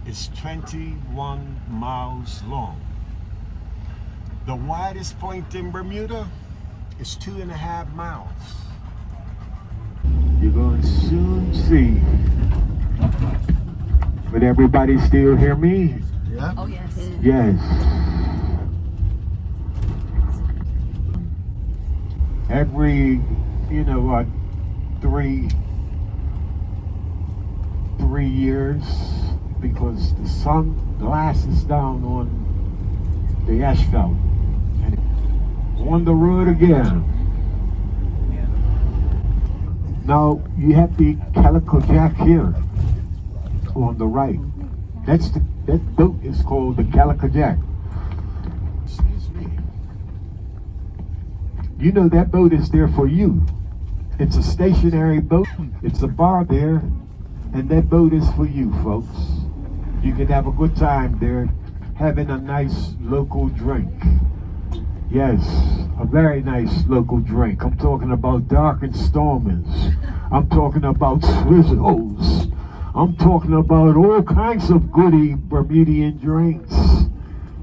is 21 miles long. The widest point in Bermuda is 2.5 miles. You're going to soon see. But everybody still hear me? Yeah. Oh, yes. Yes. Every, three years, because the sun glasses down on the asphalt and on the road again. Now you have the Calico Jack here on the right. That boat is called the Calico Jack. Excuse me. You know that boat is there for you. It's a stationary boat. It's a bar there, and that boat is for you, folks. You can have a good time there, having a nice local drink. Yes, a very nice local drink. I'm talking about dark and stormers. I'm talking about swizzles. I'm talking about all kinds of goody Bermudian drinks.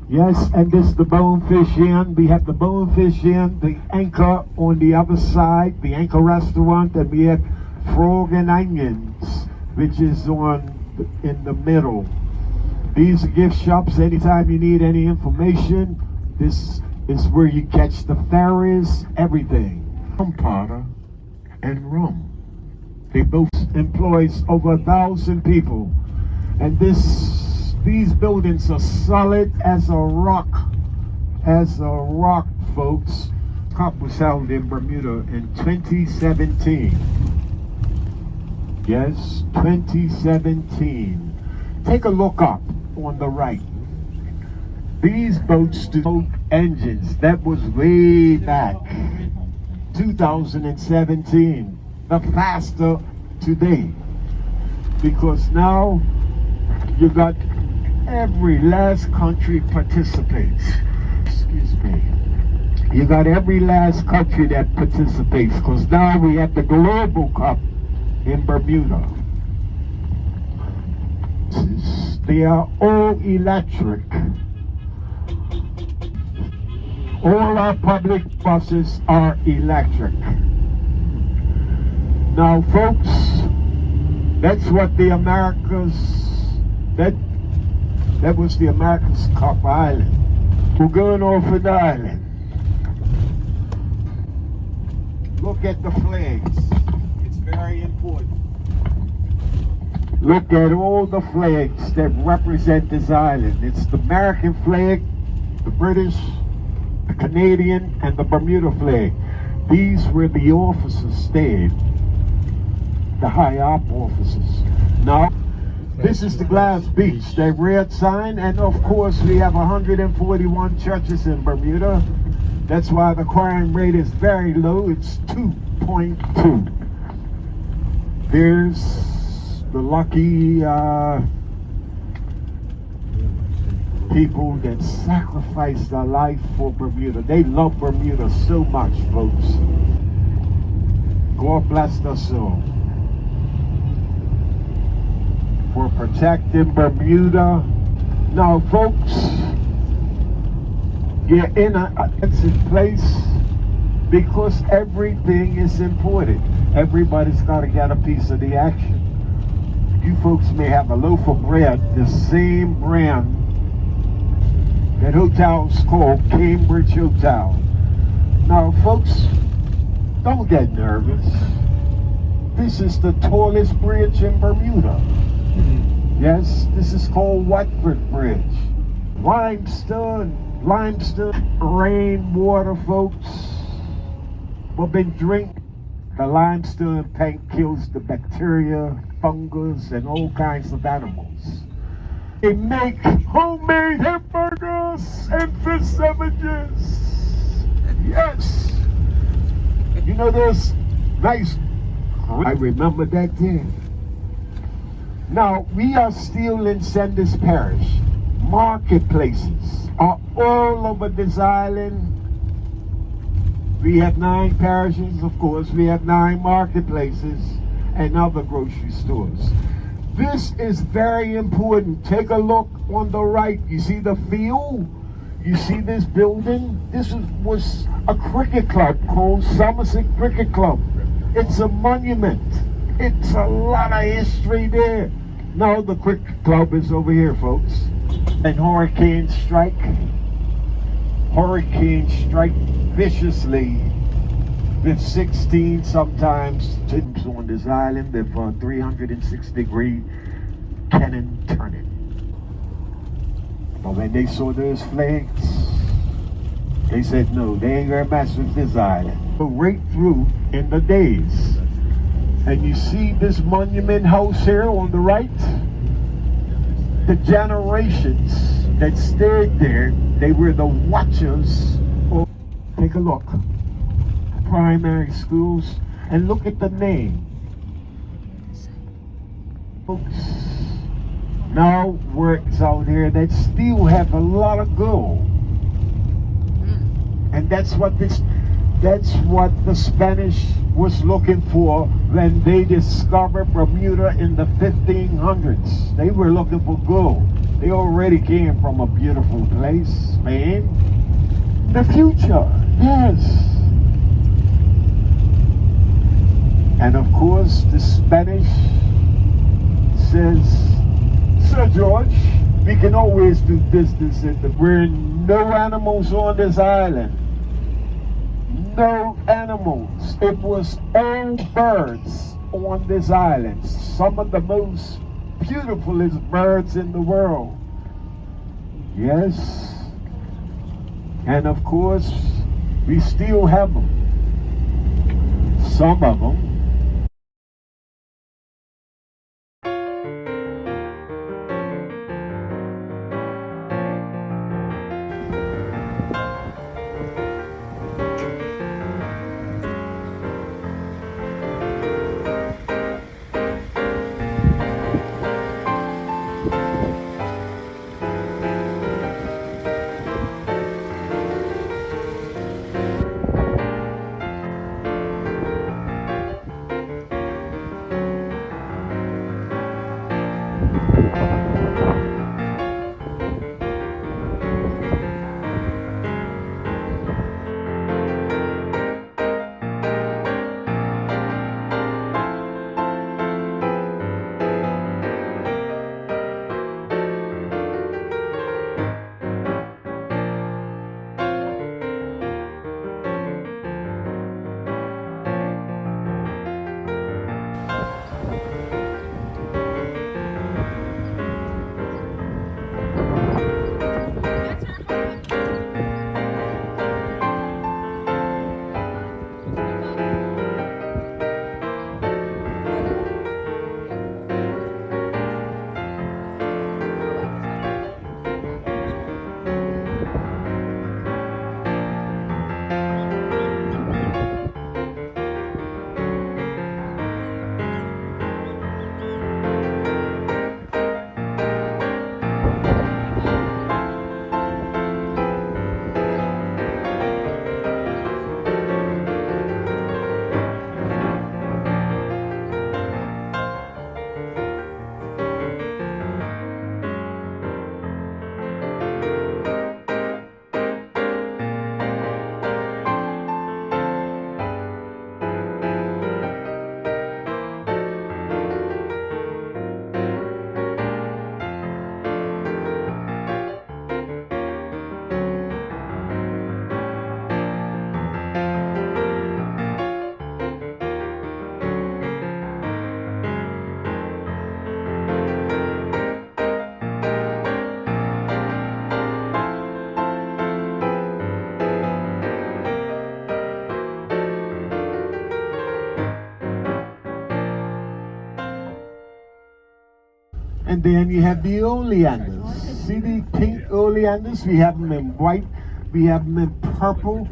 Yes, and this is the Bonefish Inn. We have the Bonefish Inn, the Anchor on the other side, the Anchor restaurant, and we have Frog and Onions, which is in the middle. These are gift shops. Anytime you need any information, this is where you catch the ferries, everything. Rum Potter and Rum. They both employs over 1,000 people. And these buildings are solid as a rock. As a rock, folks. Cup was held in Bermuda in 2017. Yes, 2017. Take a look up on the right. These boats do engines. That was way back, 2017. The faster today, because now you got every last country participates. Excuse me. You got every last country that participates, because now we have the Global Cup in Bermuda. They are all electric. All our public buses are electric. Now, folks, that's what the Americas, that was the America's Cup Island. We're going off an island. Look at the flags. It's very important. Look at all the flags that represent this island. It's the American flag, the British, the Canadian, and the Bermuda flag. These were the officers stayed. The high up officers. Now, this is the glass beach, the red sign, and of course we have 141 churches in Bermuda. That's why the crime rate is very low. It's 2.2. There's the lucky people that sacrifice their life for Bermuda. They love Bermuda so much, folks. God bless us all. For protecting Bermuda. Now, folks, you're in a exit place because everything is imported. Everybody's got to get a piece of the action. You folks may have a loaf of bread, the same brand that hotel's called Cambridge Hotel. Now, folks, don't get nervous. This is the tallest bridge in Bermuda. Yes, this is called Watford Bridge. Limestone, rainwater, folks. We've been drinking. The limestone paint kills the bacteria, fungus, and all kinds of animals. They make homemade hamburgers and fish sandwiches. Yes. You know those nice, I remember that day. Now, we are still in Sanders Parish. Marketplaces are all over this island. We have 9 parishes, of course. We have 9 marketplaces and other grocery stores. This is very important. Take a look on the right. You see the field? You see this building? This was a cricket club called Somerset Cricket Club. It's a monument. It's a lot of history there. No, the cricket club is over here, folks. And hurricanes strike viciously with 16 sometimes on this island with 360-degree cannon turning. But when they saw those flags, they said, no, they ain't gonna mess with this island. Go right through in the days. And you see this monument house here on the right? The generations that stayed there, they were the watchers. Take a look. Primary schools, and look at the name. Folks, now works out here that still have a lot of gold. And that's what the Spanish was looking for when they discovered Bermuda in the 1500s. They were looking for gold. They already came from a beautiful place, Spain. The future, yes. And of course, the Spanish says, Sir George, we can always do business in the... There are no animals on this island. No animals. It was all birds on this island. Some of the most beautifulest birds in the world. Yes. And of course, we still have them. Some of them. And then you have the oleanders. See the pink oleanders? We have them in white, we have them in purple.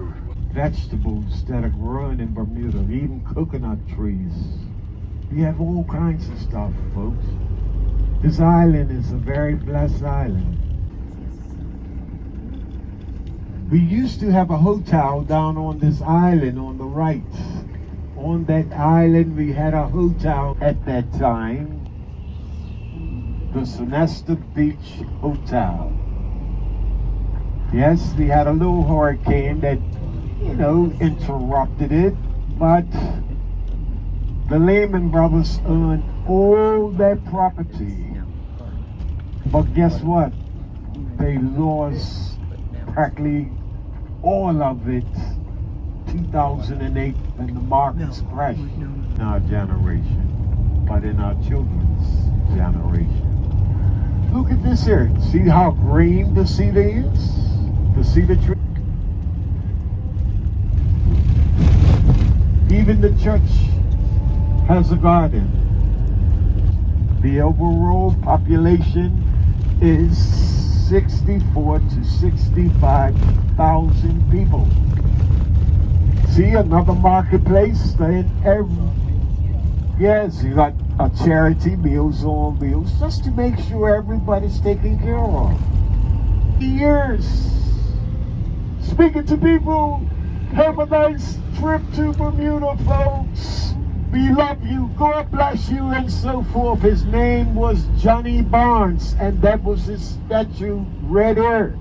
Vegetables that are growing in Bermuda, even coconut trees. We have all kinds of stuff, folks. This island is a very blessed island. We used to have a hotel down on this island on the right. On that island we had a hotel at that time. the Sonesta Beach Hotel. Yes, we had a little hurricane that, interrupted it, but the Lehman Brothers owned all that property. But guess what? They lost practically all of it 2008 when the markets crashed in our generation, but in our children's generation. Look at this here. See how green the cedar is? The cedar tree. Even the church has a garden. The overall population is 64 to 65,000 people. See, another marketplace. Yes, you got a charity, Meals on Wheels, just to make sure everybody's taken care of. Years. Speaking to people, have a nice trip to Bermuda, folks. We love you, God bless you, and so forth. His name was Johnny Barnes, and that was his statue right here.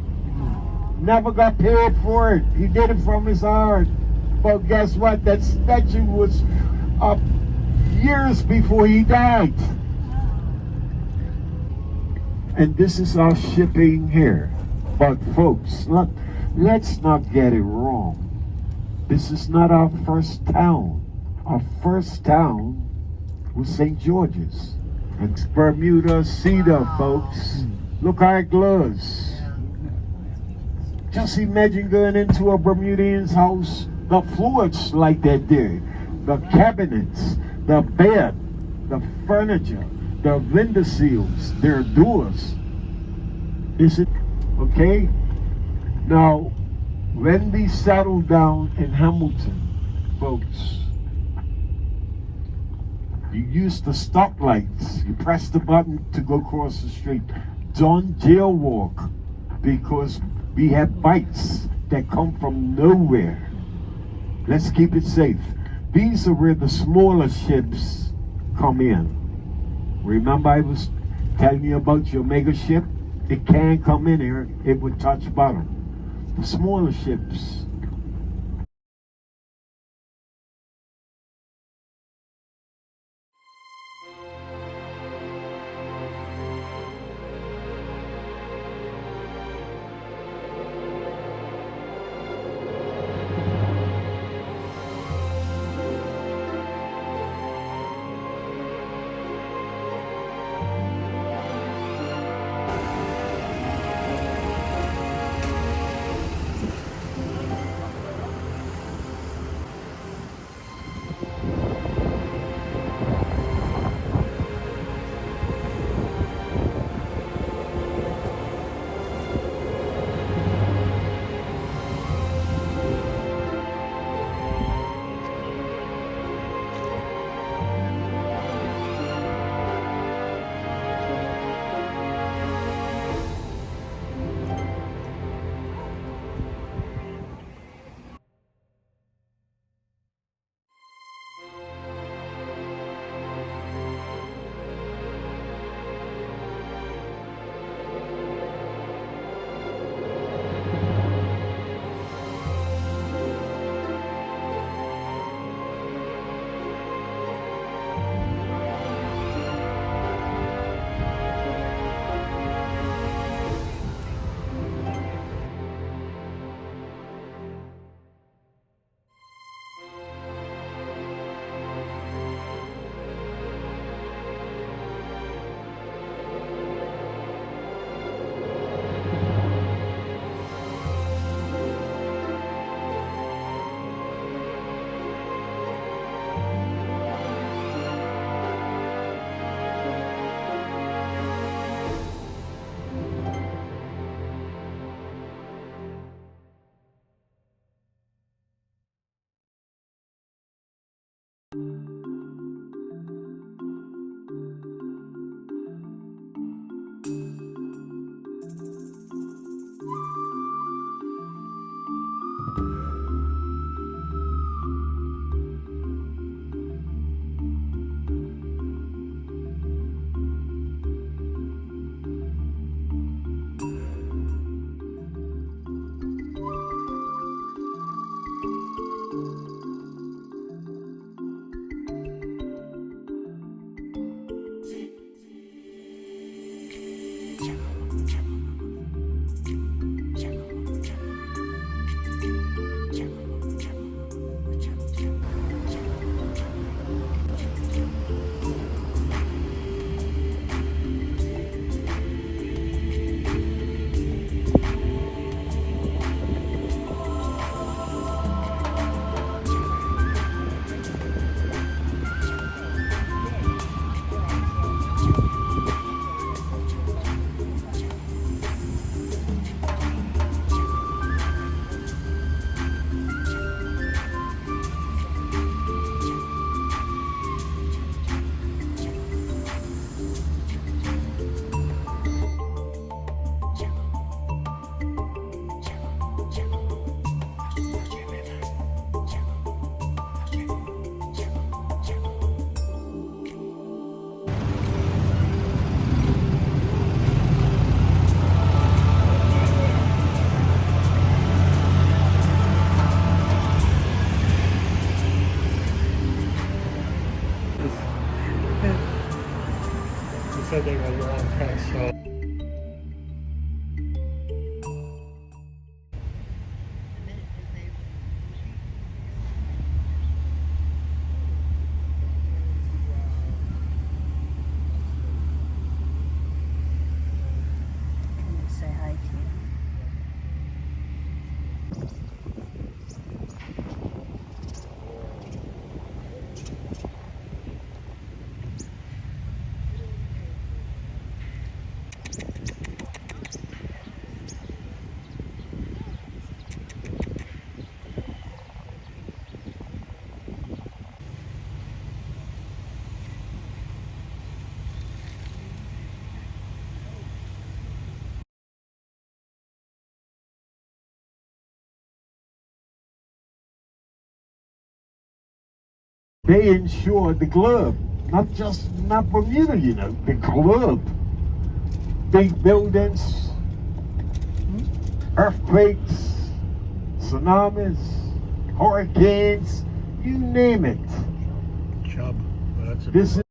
Never got paid for it. He did it from his heart. But guess what? That statue was up years before he died. And this is our shipping here. But folks, let's not get it wrong. This is not our first town. Our first town was St. George's. And Bermuda Cedar, folks. Look how it glows. Just imagine going into a Bermudian's house. The floors like that there. The cabinets, the bed, the furniture, the window sills, their doors. Is it okay? Now, when we settled down in Hamilton, folks, you use the stoplights. You press the button to go across the street. Don't jailwalk, because we have bikes that come from nowhere. Let's keep it safe. These are where the smaller ships come in. Remember I was telling you about your mega ship? It can't come in here. It would touch bottom. The smaller ships. said they were wrong press, so. Say hi to you. They insured the club, not Bermuda, you know, the club. Big buildings, earthquakes, tsunamis, hurricanes, you name it. Chubb. Well, that's a This is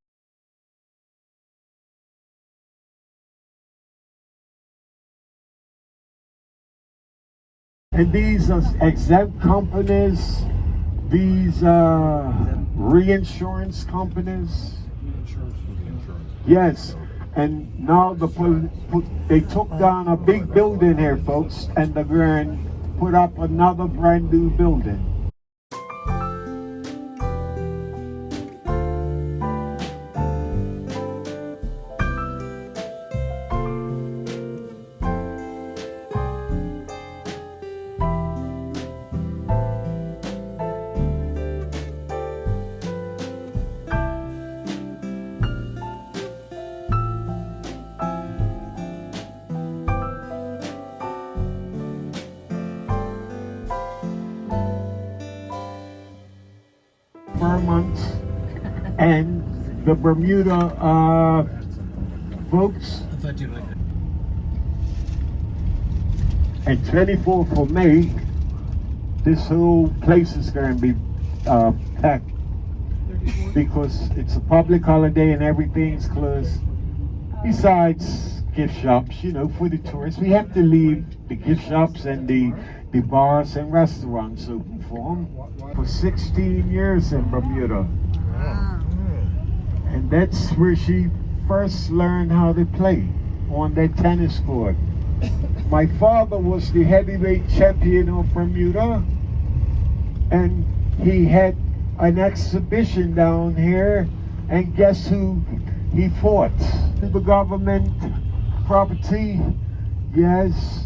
and these are exempt companies, these reinsurance companies. Yes, and now they took down a big building here, folks, and they're going to put up another brand new building. Vermont and the Bermuda folks. I thought you liked it. And 24th of May, this whole place is going to be packed because it's a public holiday and everything's closed. Besides gift shops, you know, for the tourists, we have to leave the gift shops and the bars and restaurants open for them. For 16 years in Bermuda. Wow. And that's where she first learned how to play, on that tennis court. My father was the heavyweight champion of Bermuda, and he had an exhibition down here, and guess who he fought? The government property, yes.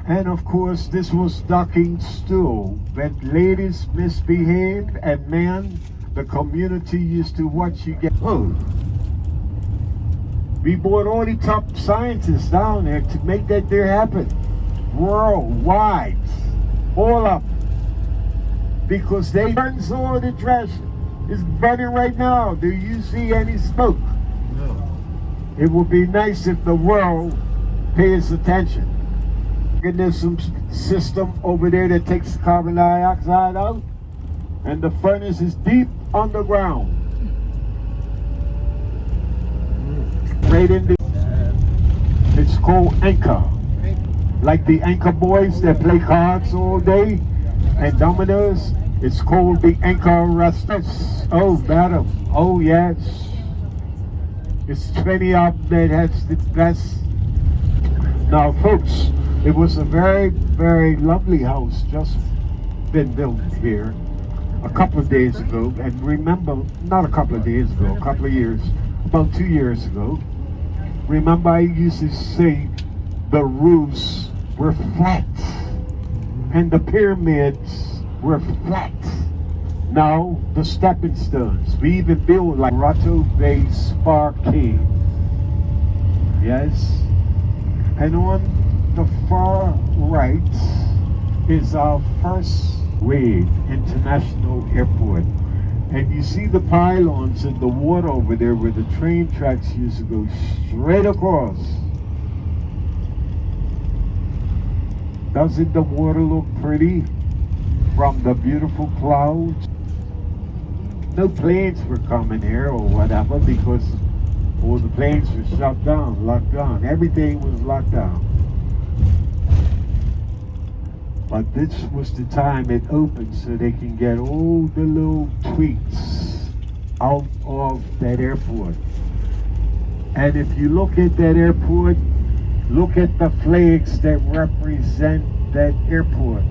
And of course, this was ducking stool. When ladies misbehaved and men, the community used to watch you get. Oh, we brought all the top scientists down there to make that there happen, worldwide, all up, because they burns all the trash. It's burning right now. Do you see any smoke? No. It would be nice if the world pays attention. And there's some system over there that takes carbon dioxide out, and the furnace is deep underground. Right in the, it's called Anchor. Like the Anchor boys that play cards all day and dominoes, it's called the Anchor Restaurants. Oh, madam, oh yes. It's 20 of them that has the best. Now folks, it was a very, very lovely house just been built here a couple of days ago. And remember, not a couple of days ago, a couple of years, about 2 years ago. Remember I used to say the roofs were flat and the pyramids were flat. Now the stepping stones. We even built like Grotto Bay Spa Cave. Yes. And on the far right is our first Wade International Airport. And you see the pylons in the water over there where the train tracks used to go straight across. Doesn't the water look pretty from the beautiful clouds? No planes were coming here or whatever because All the planes were shut down, locked down. Everything was locked down. But this was the time it opened so they can get all the little tweets out of that airport. And if you look at that airport, look at the flags that represent that airport.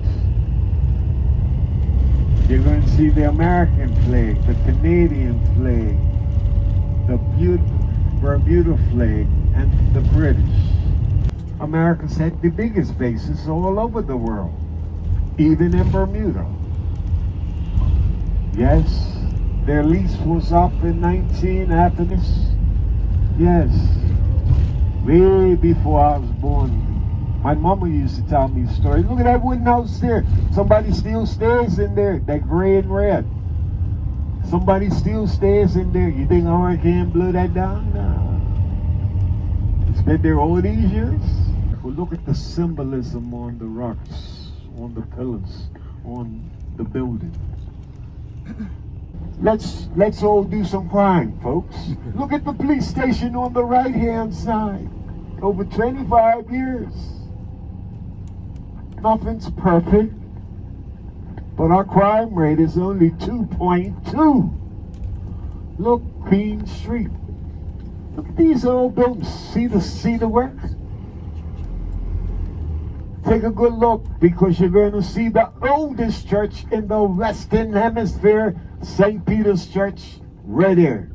You're going to see the American flag, the Canadian flag, the Bermuda flag, and the British. America's had the biggest bases all over the world, even in Bermuda. Yes, their lease was up in 19 after this. Yes, way before I was born. My mama used to tell me stories. Look at that wooden house there. Somebody still stays in there, that gray and red. Somebody still stays in there. You think a hurricane blew that down? No. It's been there all these years. Well, look at the symbolism on the rocks, on the pillars, on the buildings. Let's all do some crime, folks. Look at the police station on the right-hand side. Over 25 years. Nothing's perfect, but our crime rate is only 2.2. Look, Queen Street. Look at these old buildings. See the work? Take a good look, because you're going to see the oldest church in the Western Hemisphere, St. Peter's Church, right here.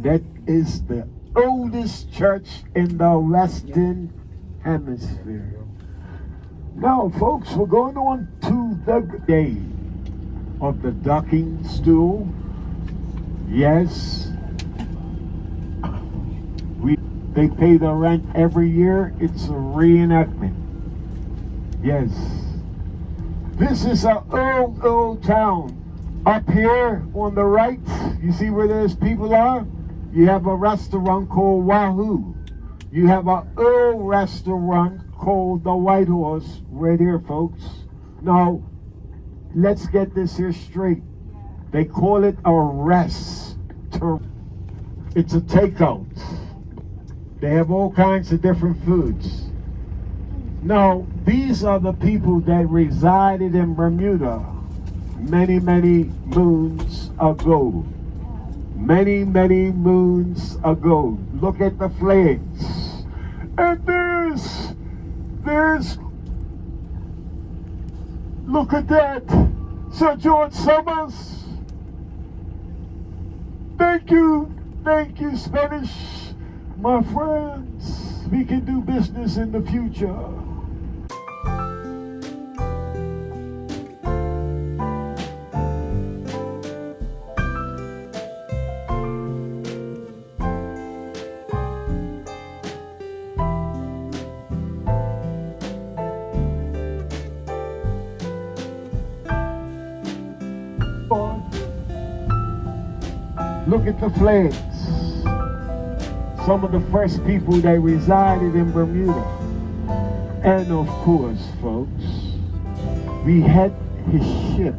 That is the oldest church in the Western Hemisphere. Now, folks, we're going on to the day of the ducking stool. Yes, they pay the rent every year. It's a reenactment. Yes, this is an old town. Up here on the right, you see where those people are? You have a restaurant called Wahoo. You have an old restaurant called the White Horse right here, folks. Now, let's get this here straight. They call it a restaurant. It's a takeout. They have all kinds of different foods. Now, these are the people that resided in Bermuda many moons ago. Many moons ago. Look at the flags. And there's, look at that, Sir George Summers. Thank you, Spanish, my friends. We can do business in the future. Look at the flags. Some of the first people that resided in Bermuda. And of course, folks, we had his ship.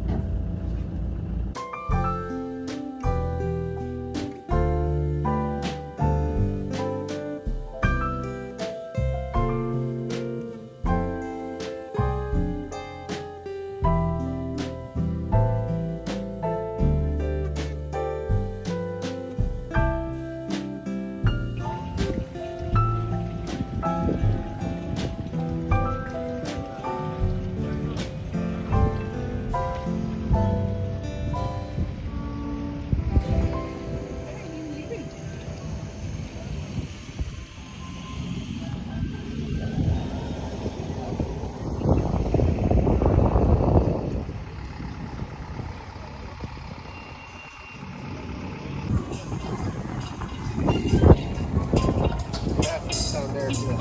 Down there too.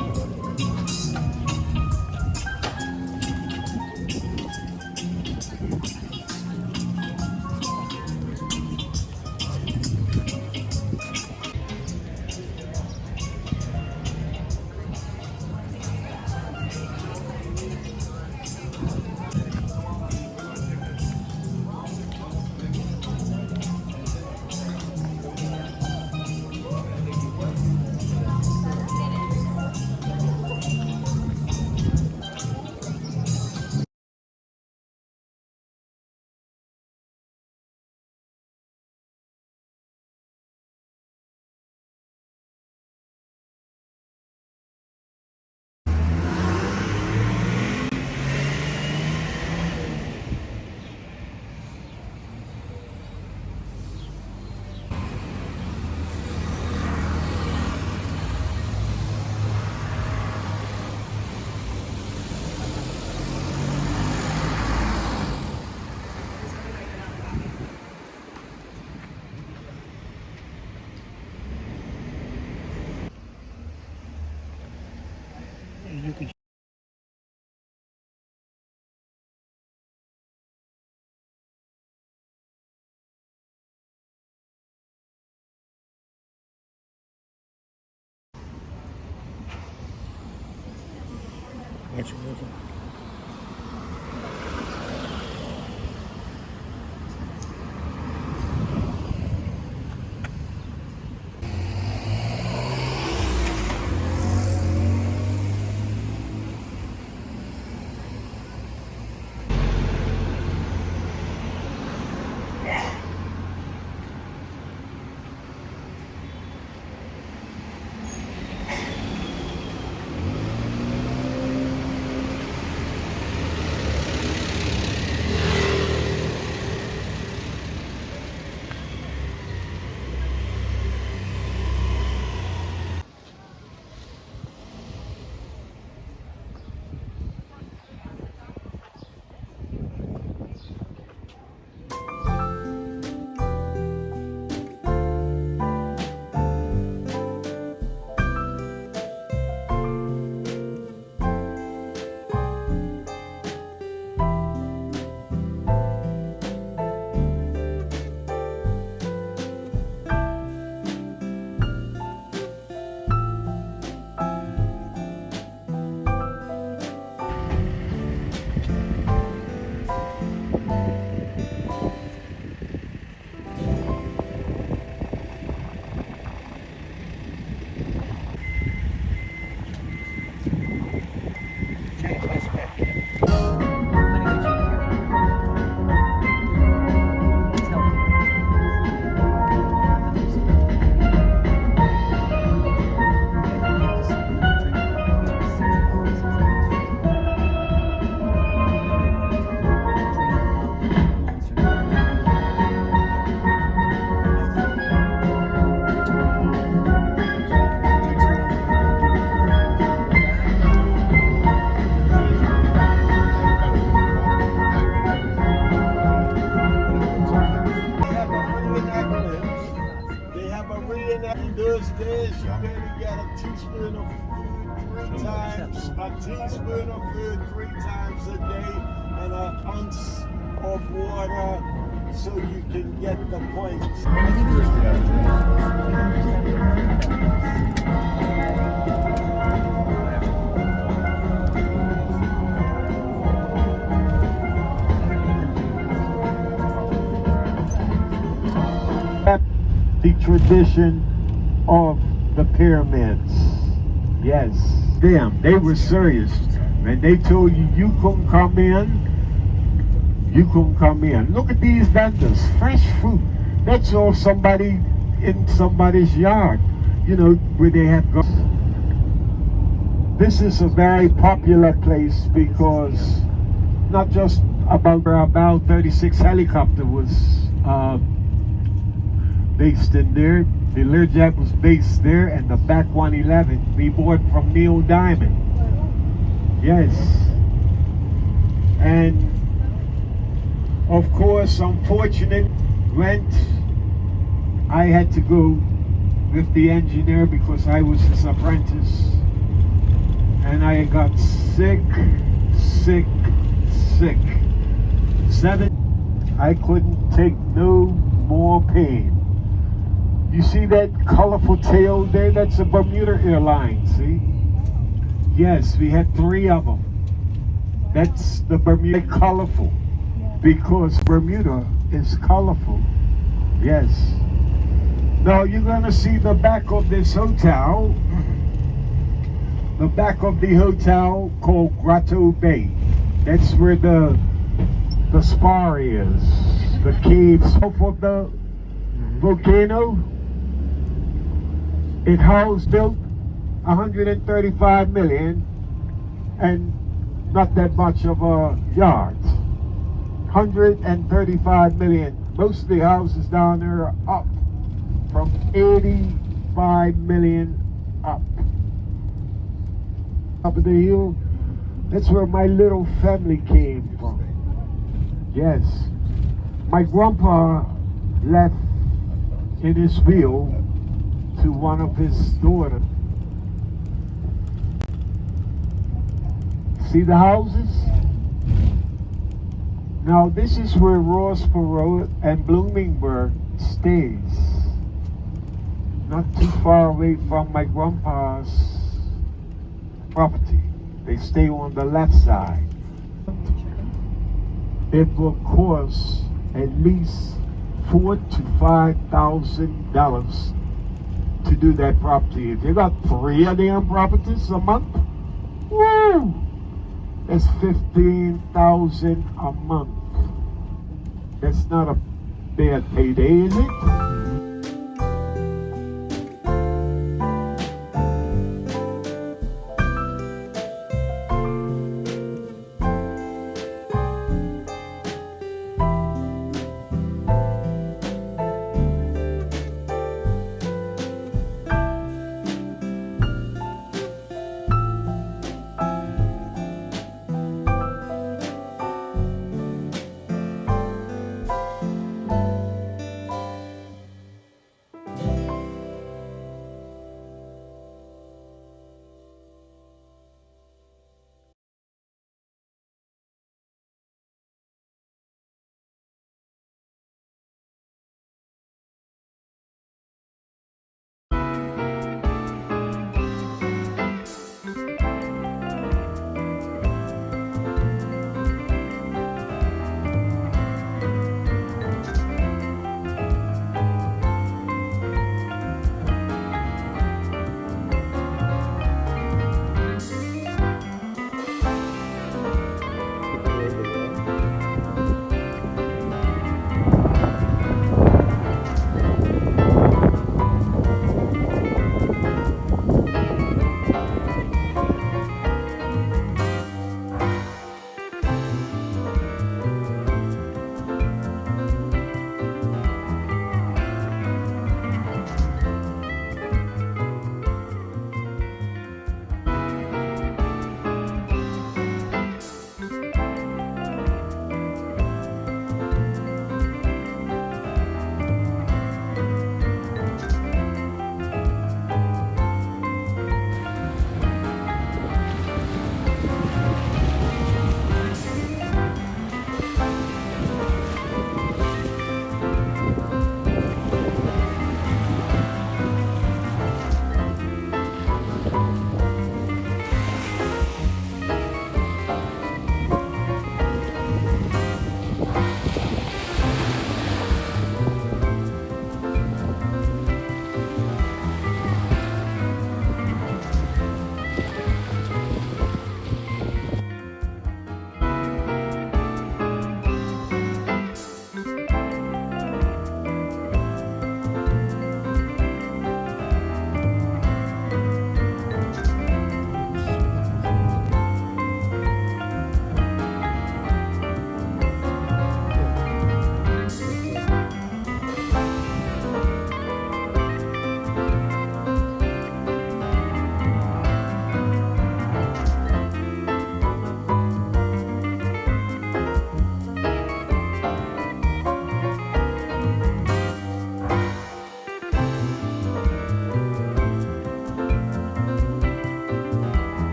Excursion. Thursdays, you're going to get a teaspoon of food 3 times, a teaspoon of food 3 times a day, and an ounce of water so you can get the points. The tradition of the pyramids. Yes. Damn, they were serious. When they told you you couldn't come in, you couldn't come in. Look at these vendors, fresh fruit. That's all somebody in somebody's yard, you know, where they have gone. This is a very popular place because not just about 36 helicopter was based in there. The Learjet was based there, and the back 111 we bought from Neil Diamond. Yes. And of course, unfortunate rent, I had to go with the engineer because I was his apprentice, and I got sick. 7, I couldn't take no more pain. You see that colorful tail there? That's a Bermuda airline, see? Yes, we had 3 of them. That's the Bermuda colorful, because Bermuda is colorful. Yes. Now you're gonna see the back of this hotel, the back of the hotel called Grotto Bay. That's where the spa is, the caves off of the volcano. It housed built 135 million and not that much of a yard. 135 million. Most of the houses down there are up from 85 million up. Up of the hill, that's where my little family came from. Yes. My grandpa left in his will to one of his daughters. See the houses? Now this is where Ross Perot and Bloomingburg stays. Not too far away from my grandpa's property. They stay on the left side. It will cost at least $4,000 to $5,000 to do that property. If you got 3 of them properties a month, woo! That's $15,000 a month. That's not a bad payday, is it?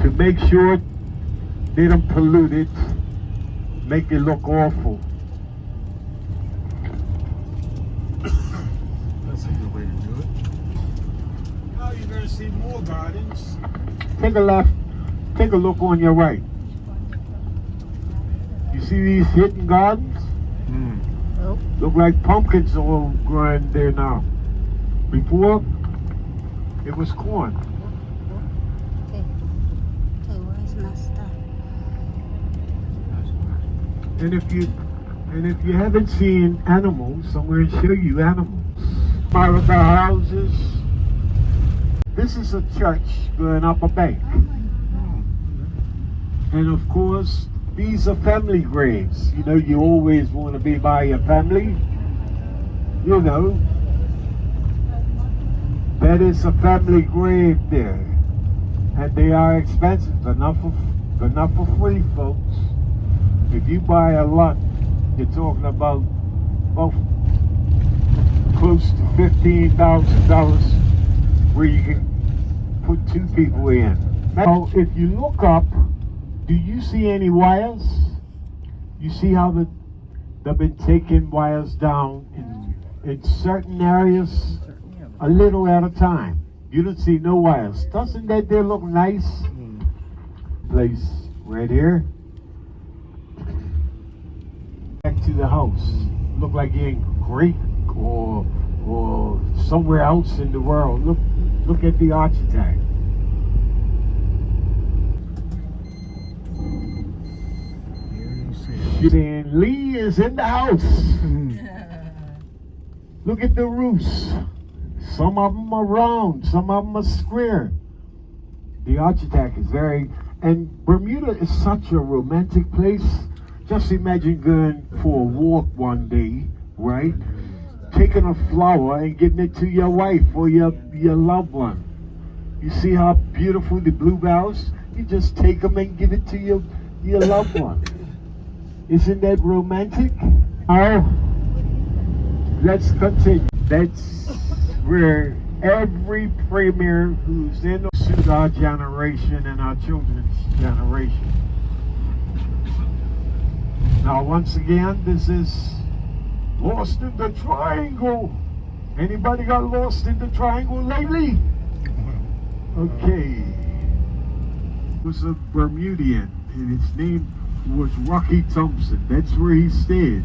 To make sure they don't pollute it, make it look awful. That's a good way to do it. Now you're gonna see more gardens. Take a left, take a look on your right. You see these hidden gardens? Oh. Look like pumpkins all growing there now. Before, it was corn. Okay. Okay, where's my stuff? And if you haven't seen animals, I'm going to show you animals. Part of the houses. This is a church going up a bank. And of course, these are family graves. You know, you always want to be by your family. You know, that is a family grave there. And they are expensive. They're not for free, folks. If you buy a lot, you're talking about close to $15,000 where you can put 2 people in. Now, if you look up Do you see any wires? You see how they've been taking wires down in certain areas a little at a time. You don't see no wires. Doesn't that there look nice? Place right here. Back to the house. Look like you're in Greek or somewhere else in the world. Look at the architect. Saying Lee is in the house. Look at the roofs. Some of them are round, some of them are square. The architect is very, and Bermuda is such a romantic place. Just imagine going for a walk one day, right? Taking a flower and giving it to your wife or your loved one. You see how beautiful the bluebells? You just take them and give it to your loved one. Isn't that romantic? Now, let's continue. That's where every premier who's in our generation and our children's generation. Now, once again, this is Lost in the Triangle. Anybody got lost in the triangle lately? Okay. It was a Bermudian, and his name was Rocky Thompson. That's where he stayed.